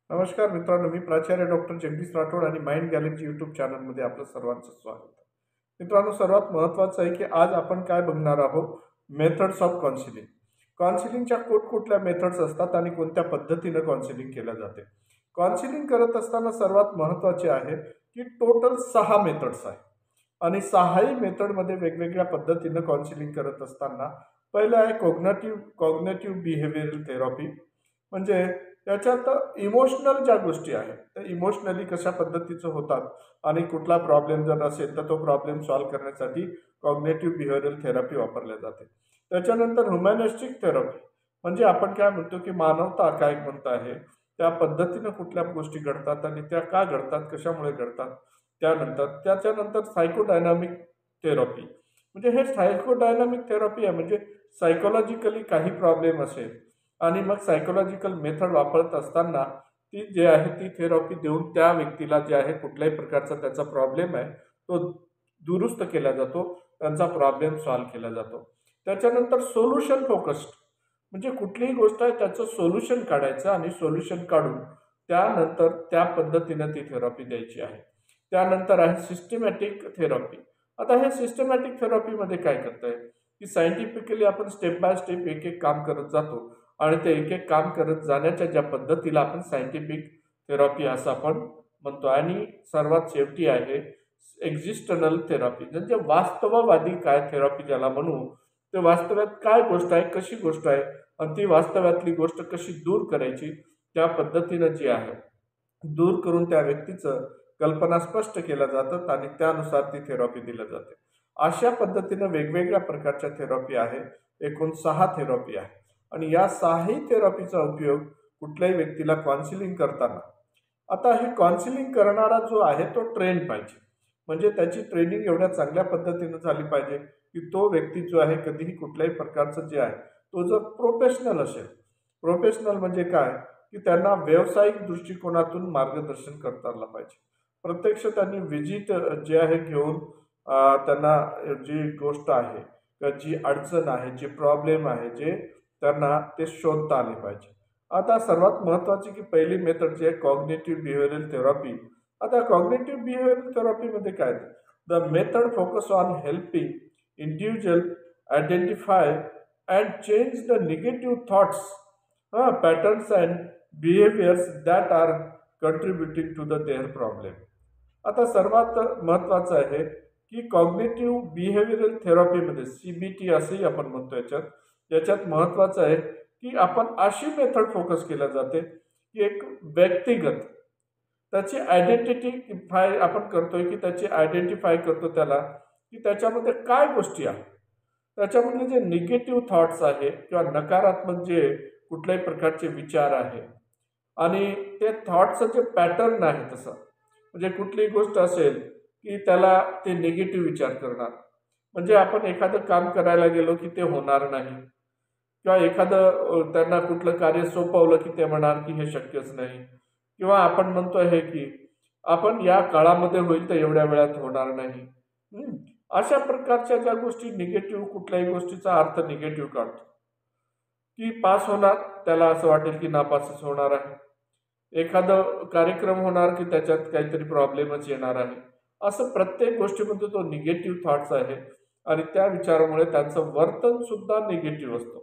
नमस्कार मित्रांनो, मी प्राचार्य डॉक्टर जगदीश राठोड आणि माइंड गॅलरीज यूट्यूब चॅनलमध्ये आपलं सर्वांचं स्वागत आहे. मित्रांनो, सर्वात महत्त्वाचं आहे की आज आपण काय बघणार आहोत, मेथड्स ऑफ काउन्सिलिंग. काउन्सिलिंगच्या कुठकुठल्या मेथड्स असतात आणि कोणत्या पद्धतीनं काउन्सिलिंग केलं जाते. काउन्सिलिंग करत असताना सर्वात महत्त्वाचे आहे की टोटल 6 मेथड्स आहेत आणि 6ही मेथडमध्ये वेगवेगळ्या पद्धतीनं काउन्सिलिंग करत असताना पहिलं आहे कॉग्नेटिव्ह बिहेवियरल थेरपी. म्हणजे त्याच्यात इमोशनल ज्या गोष्टी आहेत त्या इमोशनली कशा पद्धतीचं होतात आणि कुठला प्रॉब्लेम जर असेल तर तो प्रॉब्लेम सॉल्व्ह करण्यासाठी कॉग्नेटिव्ह बिहेवियरल थेरपी वापरल्या जाते. त्याच्यानंतर ह्युमॅनिस्टिक थेरपी म्हणजे आपण काय म्हणतो की मानवता काय म्हणत आहे त्या पद्धतीनं कुठल्या गोष्टी घडतात आणि त्या का घडतात, कशामुळे घडतात. त्याच्यानंतर सायकोडायनामिक थेरपी म्हणजे हे सायकोडायनामिक थेरपी आहे. म्हणजे सायकोलॉजिकली काही प्रॉब्लेम असेल आणि मग सायकोलॉजिकल मेथड वापरत असताना ती जे आहे ती थेरपी देऊन त्या व्यक्तीला जे आहे कुठल्याही प्रकारचा त्याचा प्रॉब्लेम आहे तो दुरुस्त केला जातो, त्यांचा प्रॉब्लेम सॉल्व्ह केला जातो. त्याच्यानंतर सोल्युशन फोकस्ड म्हणजे कुठलीही गोष्ट आहे त्याचं सोल्युशन काढायचं आणि सोल्युशन काढून त्यानंतर त्या पद्धतीनं ती थेरपी द्यायची आहे. त्यानंतर आहे सिस्टमॅटिक थेरपी. आता हे सिस्टमॅटिक थेरपीमध्ये काय करताय की सायंटिफिकली आपण स्टेप बाय स्टेप एक एक काम करत जातो आणि ते एक एक काम करत जाण्याच्या ज्या पद्धतीला आपण सायंटिफिक थेरपी असं आपण म्हणतो. आणि सर्वात शेवटी आहे एक्झिस्टनल थेरपी म्हणजे वास्तववादी काय थेरपी ज्याला म्हणू. ते वास्तव्यात काय गोष्ट आहे, कशी गोष्ट आहे आणि ती वास्तव्यातली गोष्ट कशी दूर करायची त्या पद्धतीनं जी आहे दूर करून त्या व्यक्तीचं कल्पना स्पष्ट केल्या जातात आणि त्यानुसार ती थेरपी दिल्या जाते. अशा पद्धतीनं वेगवेगळ्या प्रकारच्या थेरपी आहे. एकूण 6 थेरपी आहे आणि या 6ही थेरपीचा उपयोग कुठल्याही व्यक्तीला काउन्सिलिंग करताना. आता हे काउन्सिलिंग करणारा जो आहे तो ट्रेन पाहिजे. म्हणजे त्याची ट्रेनिंग एवढ्या चांगल्या पद्धतीनं झाली पाहिजे की तो व्यक्ती जो आहे कधीही कुठल्याही प्रकारचं जे आहे तो जर प्रोफेशनल असेल. प्रोफेशनल म्हणजे काय की त्यांना व्यावसायिक दृष्टिकोनातून मार्गदर्शन करता आलं पाहिजे. प्रत्यक्ष त्यांनी व्हिजिट जे आहे घेऊन त्यांना जी गोष्ट आहे किंवा जी अडचण आहे, जी प्रॉब्लेम आहे, जे त्यांना ते शोधता आले पाहिजे. आता सर्वात महत्त्वाची की पहिली मेथड जी आहे कॉग्निटिव्ह बिहेवियरल थेरपी. आता कॉग्निटिव्ह बिहेवियरल थेरपीमध्ये काय the method focus on helping individual identify and change the negative thoughts, patterns and behaviours that are contributing to the their problem. आता सर्वात महत्त्वाचं आहे की कॉग्निटिव्ह बिहेवियरल थेरपीमध्ये CBT असंही आपण म्हणतो. याच्यात महत्त्वाचं आहे की आपण अशी मेथड फोकस केल्या जाते की एक व्यक्तिगत त्याची आयडेंटिफाय आपण करतोय की त्याची आयडेंटिफाय करतो त्याला की त्याच्यामध्ये काय गोष्टी आहेत. त्याच्यामधले जे निगेटिव्ह थॉट्स आहे किंवा नकारात्मक जे कुठल्याही प्रकारचे विचार आहे आणि ते थॉट्सचं जे पॅटर्न आहे तसं म्हणजे कुठलीही गोष्ट असेल की त्याला ते निगेटिव्ह विचार करणार. म्हणजे आपण एखादं काम करायला गेलो की ते होणार नाही किंवा एखादं त्यांना कुठलं कार्य सोपवलं की ते म्हणणार की हे शक्यच नाही किंवा आपण म्हणतो आहे की आपण या काळामध्ये होईल तर एवढ्या वेळात होणार नाही. हं. अशा प्रकारच्या ज्या गोष्टी निगेटिव्ह कुठल्याही गोष्टीचा अर्थ निगेटिव्ह काढतो की पास होणार त्याला असं वाटेल की नापासच होणार आहे. एखादं कार्यक्रम होणार की त्याच्यात काहीतरी प्रॉब्लेमच येणार आहे. असं प्रत्येक गोष्टीमध्ये तो निगेटिव्ह थॉट्स आहे आणि त्या विचारामुळे त्यांचं वर्तन सुद्धा निगेटिव्ह असतं.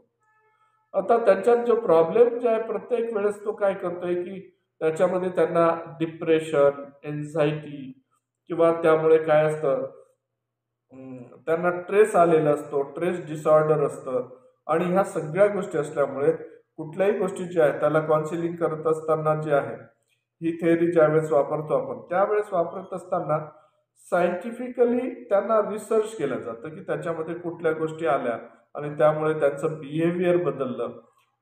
आता त्याच्यात जो प्रॉब्लेम जे आहे प्रत्येक वेळेस तो काय करतोय की त्याच्यामध्ये त्यांना डिप्रेशन, एन्झायटी किंवा त्यामुळे काय असतं त्यांना ट्रेस आलेला असतो, ट्रेस डिसऑर्डर असतं आणि ह्या सगळ्या गोष्टी असल्यामुळे कुठल्याही गोष्टी जी आहे त्याला काउन्सिलिंग करत असताना जे आहे ही थेअरी ज्यावेळेस वापरतो आपण त्यावेळेस वापरत असताना सायंटिफिकली त्यांना रिसर्च केलं जातं की त्याच्यामध्ये कुठल्या गोष्टी आल्या आणि त्यामुळे त्यांचं बिहेवियर बदललं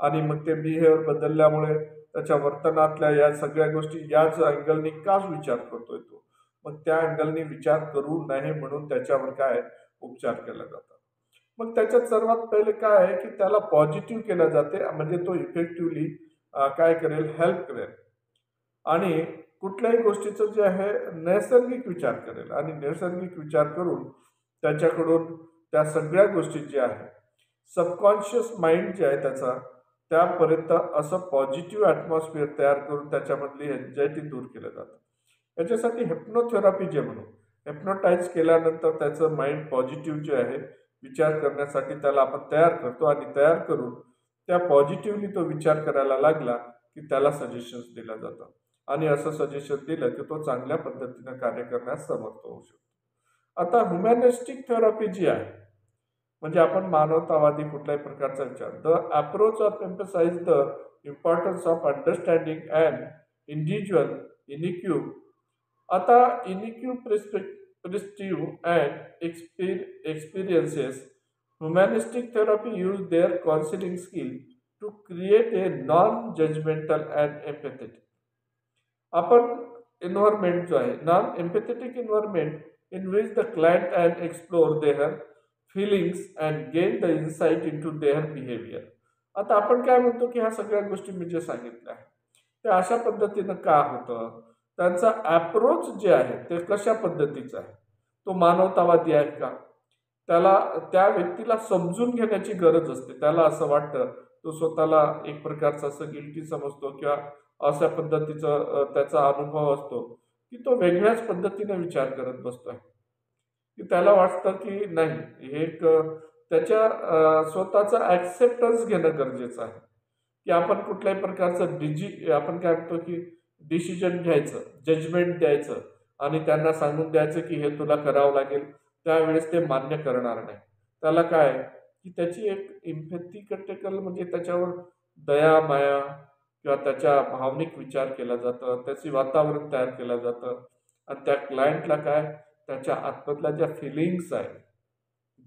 आणि मग ते बिहेवियर बदलल्यामुळे त्याच्या वर्तनातल्या या सगळ्या गोष्टी याच अँगलनी काच विचार करतोय तो. मग त्या अँगलनी विचार करू नये म्हणून त्याच्यावर काय उपचार केला जातात. मग त्याच्यात सर्वात पहिले काय आहे की त्याला पॉझिटिव्ह केलं जाते म्हणजे तो इफेक्टिव्हली काय करेल, हेल्प करेल आणि कुठल्याही गोष्टीचं जे आहे नैसर्गिक विचार करेल आणि नैसर्गिक विचार करून त्याच्याकडून त्या सगळ्या गोष्टी ज्या आहेत सबकॉन्शियस माइंड जे आहे त्यापर्यंत असं पॉझिटिव्ह ॲटमॉस्फिअर तयार करून त्याच्यामधली एन्झायटी दूर केलं जातं. याच्यासाठी हिप्नोथेरपी जे म्हणू, हिप्नोटाईज केल्यानंतर त्याचं माइंड पॉझिटिव्ह जे आहे विचार करण्यासाठी त्याला आपण तयार करतो आणि तयार करून त्या पॉझिटिव्हली तो विचार करायला लागला की त्याला सजेशन्स दिलं जातं आणि असं सजेशन दिलं की तो चांगल्या पद्धतीनं कार्य करण्यास समर्थ होऊ शकतो. आता ह्युमॅनिस्टिक थेरपी जी आहे, म्हणजे आपण मानवतावादी कुठल्याही प्रकारचा विचार, the approach of emphasise the importance of understanding and individual unique. आता unique perspective and experiences, humanistic therapy use their counseling skill to create a non-judgmental and empathetic आपण environment जो आहे, non empathetic environment in which the client and explore their feelings and gain the insight into their behaviour. आता आपण काय म्हणतो की ह्या सगळ्या गोष्टी मी जे सांगितल्या आहे ते अशा पद्धतीनं का होतं, त्यांचा ॲप्रोच जे आहे ते कशा पद्धतीचा आहे, तो मानवतावादी आहे का, त्याला त्या व्यक्तीला समजून घेण्याची गरज असते. त्याला असं वाटतं, तो स्वतःला एक प्रकारचा असं गिल्टी समजतो किंवा अशा पद्धतीचं त्याचा अनुभव असतो की तो वेगळ्याच पद्धतीने विचार करत बसतोय, की त्याला वाटतं की नाही हे एक त्याच्या स्वतःचं ॲक्सेप्टन्स घेणं गरजेचं आहे, की आपण कुठल्याही प्रकारचं आपण काय म्हणतो की डिसिजन घ्यायचं, जजमेंट द्यायचं आणि त्यांना सांगून द्यायचं की हे तुला करावं लागेल, त्यावेळेस ते मान्य करणार नाही. त्याला काय की त्याची एक इम्पॅथिकल म्हणजे त्याच्यावर दया, माया किंवा त्याच्या भावनिक विचार केला जातं, त्याचे वातावरण तयार केलं जातं आणि त्या क्लायंटला काय त्याच्या आतमधल्या ज्या फिलिंग्स आहेत,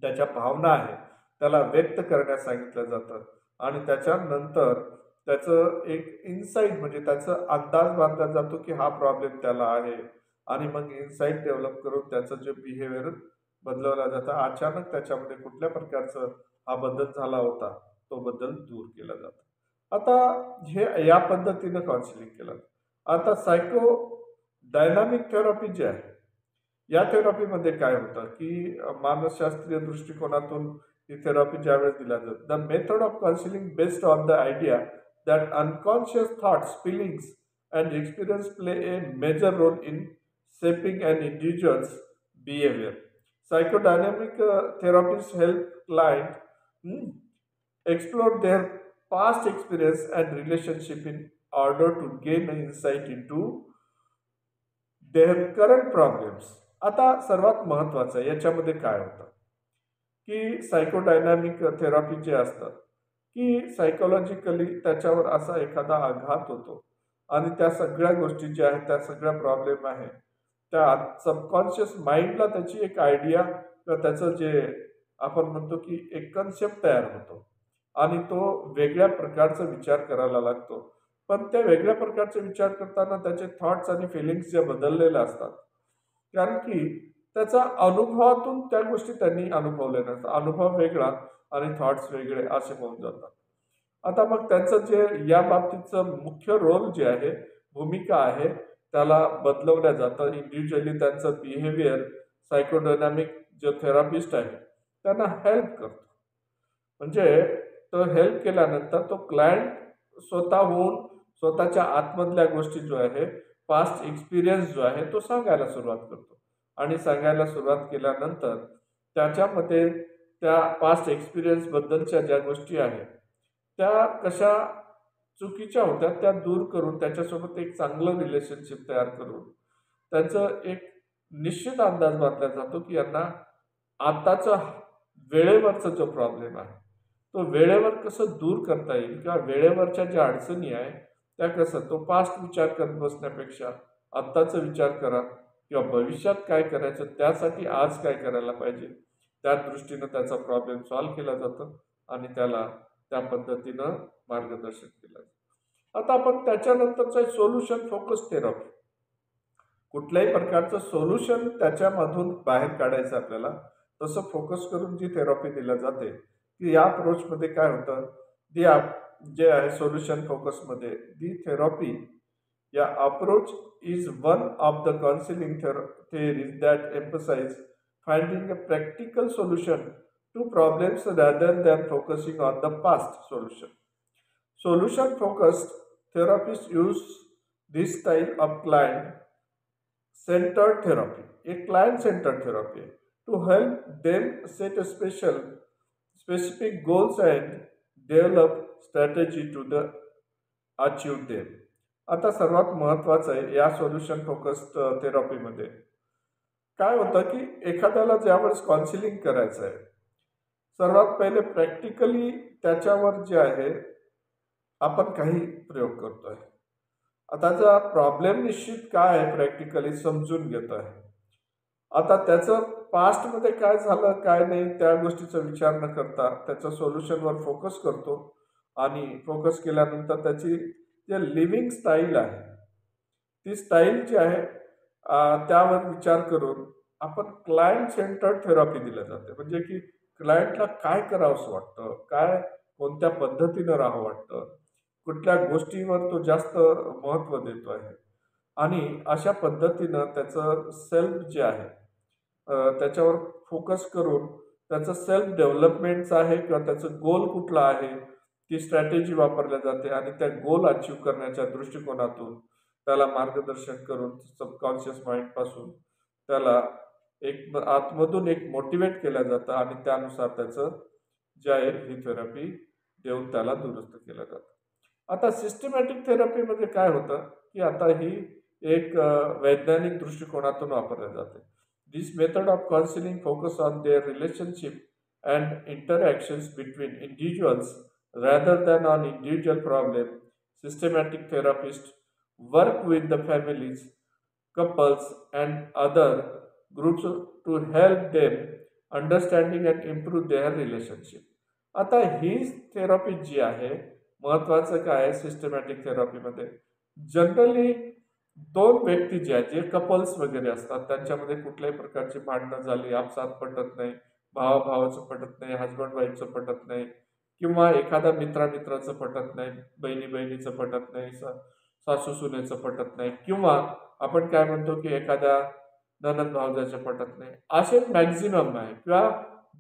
त्याच्या भावना आहेत, त्याला व्यक्त करण्यास सांगितलं जातं आणि त्याच्यानंतर त्याचं एक इन्साईट म्हणजे त्याचा अंदाज बांधला जातो की हा प्रॉब्लेम त्याला आहे आणि मग इन्साईट डेव्हलप करून त्याचं जे बिहेवियर बदलवलं जातं. अचानक त्याच्यामध्ये कुठल्या प्रकारचं हा बदल झाला होता तो बदल दूर केला जातो. आता हे या पद्धतीनं काउन्सिलिंग केलं. आता सायको डायनामिक थेरपी जी आहे, या थेरपीमध्ये काय होतं की मानसशास्त्रीय दृष्टिकोनातून ही थेरपी ज्यावेळेस दिल्या जाते, the method of counselling based on the idea that unconscious thoughts, feelings and experience play a major role in shaping an individual's behavior. Psychodynamic therapists help clients explore their past experience and relationship in order to gain an insight into their current problems. आता सर्वात महत्त्वाचं याच्यामध्ये काय होतं की सायकोडायनॅमिक therapy जे असतात की सायकोलॉजिकली त्याच्यावर असा एखादा आघात होतो आणि त्या सगळ्या गोष्टी ज्या आहेत, त्या सगळ्या प्रॉब्लेम आहे, त्या सबकॉन्शियस माइंडला त्याची एक आयडिया किंवा त्याचं जे आपण म्हणतो की एक कन्सेप्ट तयार होतो आणि तो वेगळ्या प्रकारचा विचार करायला लागतो. पण त्या वेगळ्या प्रकारचे विचार करताना त्याचे थॉट्स आणि फिलिंग्स जे बदललेले असतात, कारण की त्याचा अनुभवातून त्या गोष्टी त्यांनी अनुभवल्या नसतात. अनुभव वेगळा आणि थॉट्स वेगळे असे होऊन जातात. आता मग त्यांचं जे या बाबतीचं मुख्य रोल जे आहे, भूमिका आहे, त्याला बदलवल्या जातं. इंडिव्हिज्युअली त्यांचं बिहेवियर सायकोडायनॅमिक जो थेरपिस्ट आहे त्यांना हेल्प करतो. म्हणजे तो हेल्प केल्यानंतर तो क्लायंट स्वतःहून स्वतःच्या आतमधल्या गोष्टी जो आहे, पास्ट एक्सपिरियन्स जो आहे तो सांगायला सुरुवात करतो आणि सांगायला सुरुवात केल्यानंतर त्याच्यामध्ये त्या पास्ट एक्सपिरियन्स बद्दलच्या ज्या गोष्टी आहेत त्या कशा चुकीच्या होत्या त्या दूर करून त्याच्यासोबत एक चांगलं रिलेशनशिप तयार करून त्यांचं एक निश्चित अंदाज बांधला जातो की यांना आताचा वेळेवरचा जो प्रॉब्लेम आहे तो वेळेवर कसं दूर करता येईल किंवा वेळेवरच्या ज्या अडचणी आहे त्या कसं तो पास्ट विचार करत बसण्यापेक्षा आत्ताचा विचार करा किंवा भविष्यात काय करायचं त्यासाठी आज काय करायला पाहिजे त्या दृष्टीनं त्याचा प्रॉब्लेम सॉल्व्ह केला जातो आणि त्याला त्या पद्धतीनं मार्गदर्शन केलं जातं. आता आपण त्याच्यानंतरचं सोल्युशन फोकस थेरपी, कुठल्याही प्रकारचं सोल्युशन त्याच्यामधून बाहेर काढायचं आपल्याला, तसं फोकस करून जी थेरपी दिल्या जाते की या अप्रोचमध्ये काय होतं, जे आहे सोल्युशन फोकसमध्ये दी थेरपी या approach is one of the counselling theories that emphasize finding a practical solution to problems rather than focusing on the past solution. Solution focused therapists use this style of client centered therapy, a client centered therapy, to help them set a specific goals and develop strategy to achieve them. आता सर्वात महत्त्वाचं आहे या solution focused थेरपीमध्ये काय होतं की एखाद्याला ज्यावेळेस काउन्सिलिंग करायचं आहे, सर्वात पहिले प्रॅक्टिकली त्याच्यावर जे आहे आपण काही प्रयोग करतोय. आताचा प्रॉब्लेम निश्चित काय आहे प्रॅक्टिकली समजून घेत आहे. आता त्याचं पास्टमध्ये काय झालं काय नाही त्या गोष्टीचा विचार न करता त्याच्या सोल्युशनवर फोकस करतो आणि फोकस केल्यानंतर त्याची जे लिव्हिंग स्टाईल आहे ती स्टाईल जी आहे त्यावर विचार करून आपण क्लायंट सेंटर्ड थेरपी दिल्या जाते. म्हणजे की क्लायंटला काय करावंसं वाटतं, काय कोणत्या पद्धतीनं राहावं वाटतं, कुठल्या गोष्टीवर तो जास्त महत्त्व देतो आहे आणि अशा पद्धतीनं त्याचं सेल्फ जे आहे त्याच्यावर फोकस करून त्याचं सेल्फ डेव्हलपमेंटचं आहे किंवा त्याचं गोल कुठला आहे ती स्ट्रॅटेजी वापरल्या जाते आणि त्या गोल अचीव करण्याच्या दृष्टिकोनातून त्याला मार्गदर्शन करून सबकॉन्शियस माइंडपासून त्याला एक आतमधून एक मोटिवेट केलं जातं आणि त्यानुसार त्याचं जे आहे ही थेरपी देऊन त्याला दुरुस्त केलं जातं. आता सिस्टमॅटिक थेरपीमध्ये काय होतं की आता ही एक वैज्ञानिक दृष्टिकोनातून वापरल्या जाते. This method of counselling focus on their relationship and interactions between individuals rather than on individual problem. Systematic therapists work with the families, couples, and other groups to help them understanding and improve their relationship. आता ही therapy जी आहे महत्वाचं काय आहे systematic थेरपीमध्ये generally दोन व्यक्ती जे आहेत जे कपल्स वगैरे असतात त्यांच्यामध्ये कुठल्याही प्रकारची भांडणं झाली, आपसात पटत नाही, भावाभावाचं पटत नाही, हजबंड वाईफचं पटत नाही किंवा एखादा मित्राचं पटत नाही, बहिणी बहिणीचं पटत नाही, सासू सुनेचं पटत नाही किंवा आपण काय म्हणतो की एखाद्या ननंद भावजाचं पटत नाही, असे मॅक्झिमम आहे. किंवा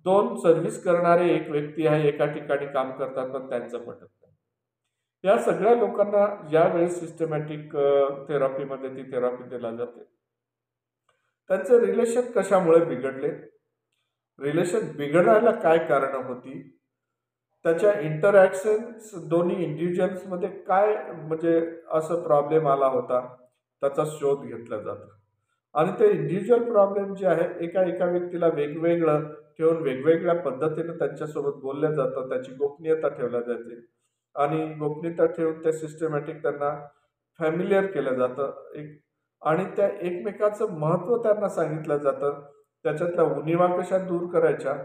दोन सर्व्हिस करणारे एक व्यक्ती आहे एका ठिकाणी काम करतात पण त्यांचं पटत नाही. या सगळ्या लोकांना ज्यावेळेस सिस्टमॅटिक थेरपीमध्ये ती थेरपी दिला जाते त्यांचं रिलेशन कशामुळे बिघडले, रिलेशन बिघडायला काय कारण होती, त्याच्या इंटरॅक्शन्स दोन्ही इंडिव्हिज्युअल्समध्ये काय म्हणजे असं प्रॉब्लेम आला होता त्याचा शोध घेतला जातो आणि ते इंडिव्हिज्युअल प्रॉब्लेम जे आहे एका एका व्यक्तीला वेगवेगळं ठेवून वेगवेगळ्या पद्धतीनं त्यांच्यासोबत बोलल्या जातं, त्याची गोपनीयता ठेवल्या जाते आणि गोपनीयता ठेवून ते सिस्टमॅटिक त्यांना फॅमिलियर केलं जातं आणि त्या एकमेकाचं महत्त्व त्यांना सांगितलं जातं, त्याच्यातल्या उणिवा कशा दूर करायच्या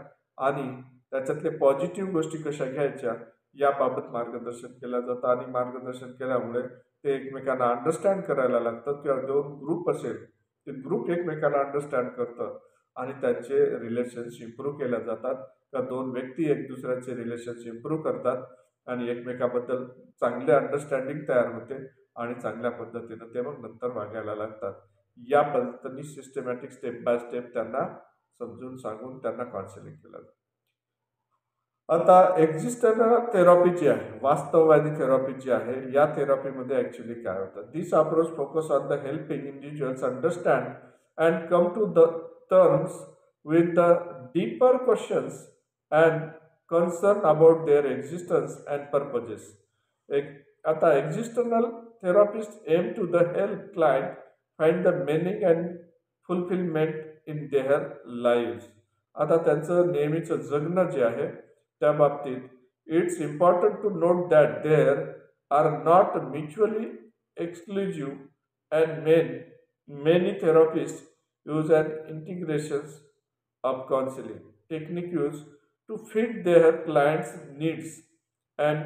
आणि त्याच्यातले पॉझिटिव्ह गोष्टी कशा घ्यायच्या याबाबत मार्गदर्शन केलं जातं आणि मार्गदर्शन केल्यामुळे ते एकमेकांना अंडरस्टँड करायला लागतं किंवा दोन ग्रुप असेल ते ग्रुप एकमेकांना अंडरस्टँड करतं आणि त्यांचे रिलेशन्स इम्प्रूव्ह केल्या जातात किंवा दोन व्यक्ती एक दुसऱ्याचे रिलेशन्स इम्प्रूव्ह करतात आणि एकमेकाबद्दल चांगले अंडरस्टँडिंग तयार होते आणि चांगल्या पद्धतीनं ते मग नंतर वागायला लागतात. या पद्धतीने सिस्टमॅटिक स्टेप बाय स्टेप त्यांना समजून सांगून त्यांना काउन्सिलिंग केलं जातं. आता एक्झिस्टंट थेरपी जी आहे वास्तववादी थेरपी जी आहे या थेरपीमध्ये ॲक्च्युली काय होतं, this approach focus on the helping individuals understand and come to the terms with the deeper questions and concern about their existence and purposes. आता existential therapist aim to the help client find the meaning and fulfilment in their live. आता त्यांचं नेहमीचं जगणं जे आहे त्या बाबतीत it's important to note that there are not mutually exclusive and many therapist use and integrations of counselling technique use to fit their clients needs and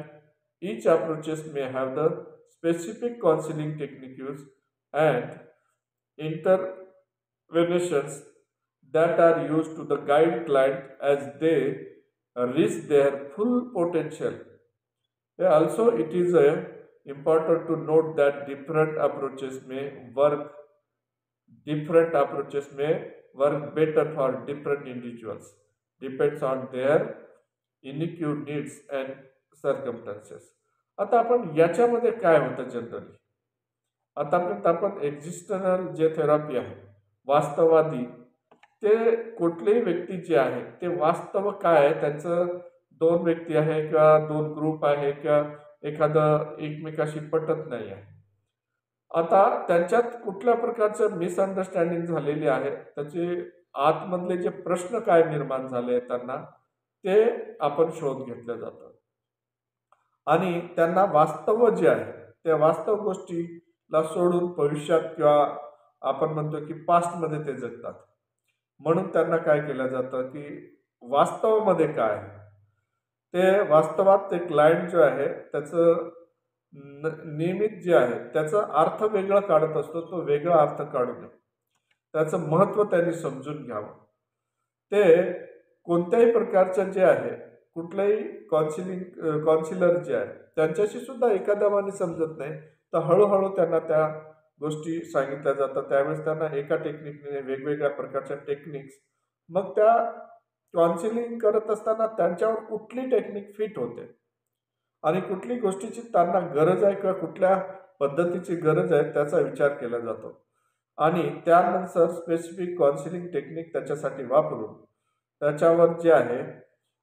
each approaches may have the specific counseling technique use and interventions that are used to the guide client as they reach their full potential. Also, it is important to note that different approaches may work better for different individuals, depends on their unique needs and circumstances. आता आपण याच्यामध्ये काय होतं generally, आतापर्यंत आपण एक्झिस्टनल जे therapy आहे, वास्तववादी, ते कुठलीही व्यक्ती जे आहे ते वास्तव काय आहे त्यांचं, दोन व्यक्ती आहे किंवा दोन ग्रुप आहे किंवा एखादं एकमेकाशी पटत नाही आहे. आता त्यांच्यात कुठल्या प्रकारचं मिसअंडरस्टँडिंग झालेली आहे, त्याचे आतमधले जे प्रश्न काय निर्माण झाले आहेत त्यांना, ते आपण शोध घेतलं जातं. आणि त्यांना वास्तव जे आहे, त्या वास्तव गोष्टीला सोडून भविष्यात किंवा आपण म्हणतो की पास्टमध्ये ते जगतात. म्हणून त्यांना काय केलं जातं की वास्तवामध्ये काय आहे, ते वास्तवात ते क्लायंट जो आहे त्याचं नियमित जे आहे त्याचा अर्थ वेगळा काढत असतो, तो वेगळा अर्थ काढू नये. त्याचं महत्त्व त्यांनी समजून घ्यावं. ते कोणत्याही प्रकारचं जे आहे, कुठलंही काउन्सिलर जे आहे त्यांच्याशी सुद्धा एखाद्यामाने समजत नाही, तर हळूहळू त्यांना त्या गोष्टी सांगितल्या जातात. त्यावेळेस त्यांना एका टेक्निकने वेगवेगळ्या प्रकारच्या टेक्निक्स, मग त्या काउन्सिलिंग करत असताना त्यांच्यावर कुठली टेक्निक फिट होते आणि कुठली गोष्टीची त्यांना गरज आहे किंवा कुठल्या पद्धतीची गरज आहे त्याचा विचार केला जातो. आणि त्यानंतर स्पेसिफिक काउन्सिलिंग टेक्निक त्याच्यासाठी वापरून त्याच्यावर जे आहे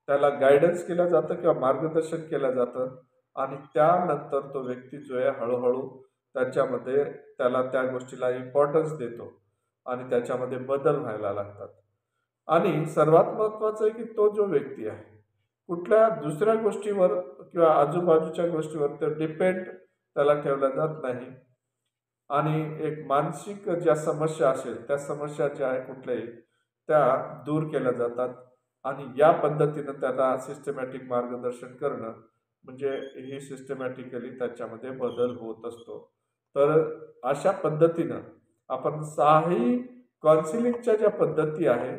त्याला गायडन्स केलं जातं किंवा मार्गदर्शन केलं जातं. आणि त्यानंतर तो व्यक्ती जो आहे हळूहळू त्याच्यामध्ये त्याला त्या गोष्टीला इम्पॉर्टन्स देतो आणि त्याच्यामध्ये बदल व्हायला लागतात. आणि सर्वात महत्त्वाचं आहे की तो जो व्यक्ती आहे कुठल्या दुसऱ्या गोष्टीवर किंवा आजूबाजूच्या गोष्टीवर तर डिपेंड त्याला ठेवला जात नाही. आणि एक मानसिक ज्या समस्या असेल त्या समस्या ज्या आहे कुठल्याही त्या दूर केल्या जातात. आणि या पद्धतीनं त्याला सिस्टमॅटिक मार्गदर्शन करणं म्हणजे ही सिस्टमॅटिकली त्याच्यामध्ये बदल होत असतो. तर अशा पद्धतीनं आपण सहाही काउन्सिलिंगच्या ज्या पद्धती आहे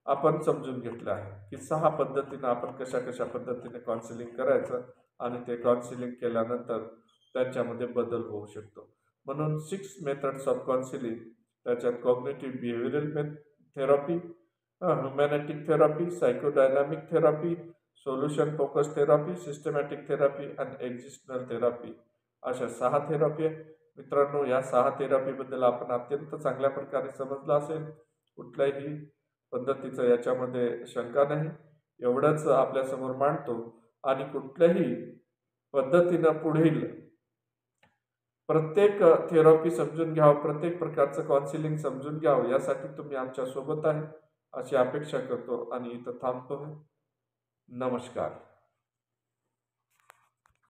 आपण समजून घेतलं आहे की 6 पद्धतीनं आपण कशा कशा पद्धतीने काउन्सिलिंग करायचं आणि ते काउन्सिलिंग केल्यानंतर त्याच्यामध्ये बदल होऊ शकतो. म्हणून 6 मेथड्स ऑफ काउन्सिलिंग, त्याच्यात cognitive behavioural therapy, humanistic therapy, psychodynamic therapy, solution focus therapy, systematic therapy आणि एक्झिस्टनल थेरपी, अशा 6 थेरपी आहे. मित्रांनो, या 6 थेरपीबद्दल आपण अत्यंत चांगल्या प्रकारे समजलं असेल. कुठल्याही पद्धतीचं याच्यामध्ये शंका नाही. एवढंच आपल्यासमोर मांडतो आणि कुठल्याही पद्धतीनं पुढील प्रत्येक थेरपी समजून घ्यावं, प्रत्येक प्रकारचं काउन्सिलिंग समजून घ्यावं यासाठी तुम्ही आमच्या सोबत आहे अशी अपेक्षा करतो आणि इथं थांबतो. नमस्कार.